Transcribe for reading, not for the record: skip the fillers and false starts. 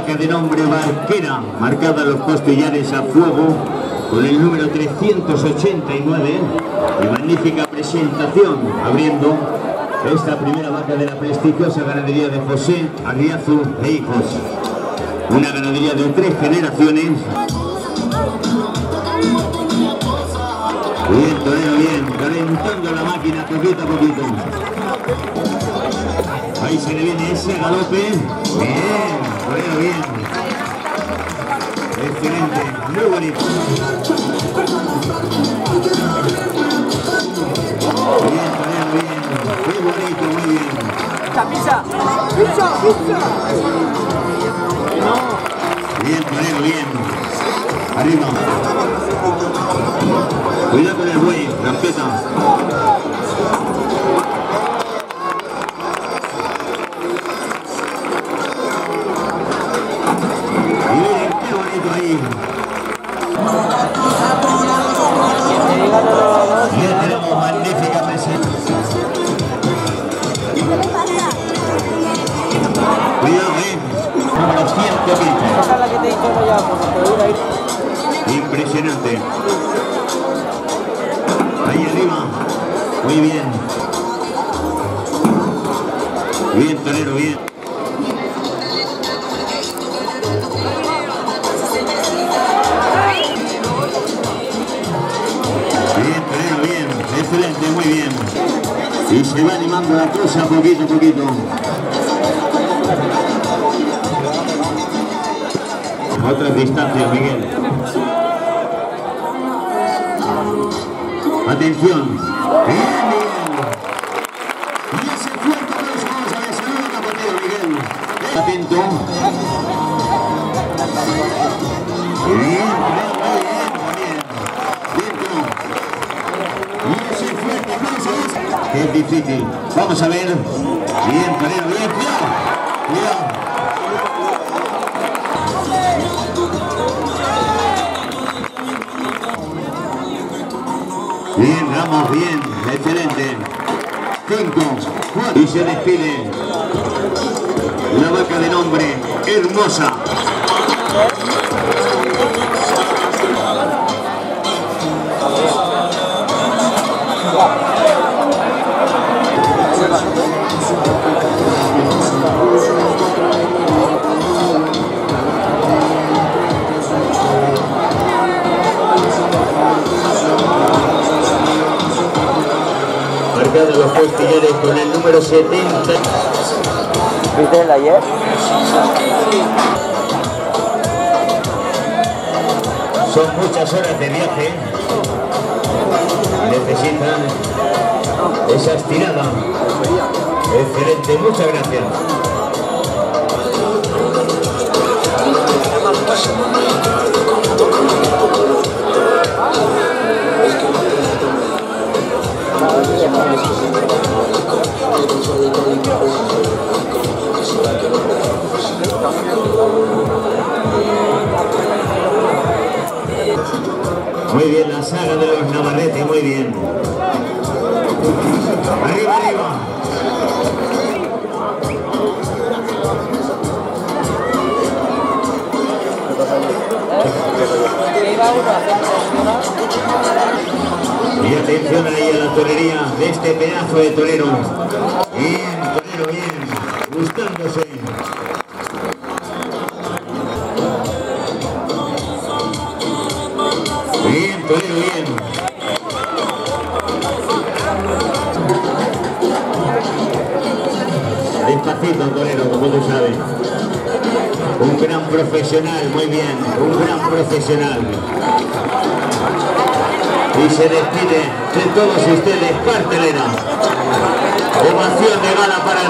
vaca de nombre Barquera, marcada los costillares a fuego con el número 389 y magnífica presentación abriendo esta primera vaca de la prestigiosa ganadería de José Arriazu e hijos. Una ganadería de 3 generaciones. Bien, torero, bien, calentando la máquina poquito a poquito. Ahí se le viene ese galope. Bien, torero, bien. Excelente, muy bonito. Bien, torero, bien. Muy bonito, muy bien. Pisa, pisa, pisa. Bien, torero, bien. Arriba. Cuidado con el buey, rampeta. Miren qué bonito ahí. Ya tenemos magnífica presencia. Cuidado, número 115. Esa es la que te he dicho ya, por Impresionante. Ahí arriba. Muy bien. Bien, torero, bien. Bien, torero, bien. Excelente, muy bien. Y se va animando la cosa poquito a poquito. Otras distancias, Miguel. Atención. Bien, Miguel. Y ese fuerte aplauso, vamos a ver, saludo capoteo, Miguel. Atento. Bien, bien, bien. Bien, y ese fuerte aplauso. Que es difícil. Vamos a ver. Bien, torero, bien, cuidado. Cuidado. Bien, Ramos, bien, excelente. 5, 4 y se despide la vaca de nombre Hermosa. Marcado los costillares con el número 70. ¿Viste el ayer? Son muchas horas de viaje. Necesitan esa estirada. Excelente, muchas gracias. Muy bien, la saga de los Navarrete, muy bien. Arriba, arriba. Y atención ahí a la torería de este pedazo de torero. Bien, torero, bien. Gustándose. Bien, torero, bien. Despacito, torero, como tú sabes. Un gran profesional, muy bien. Un gran profesional. Y se despide de todos ustedes, cartelera. Ovación de gala para el...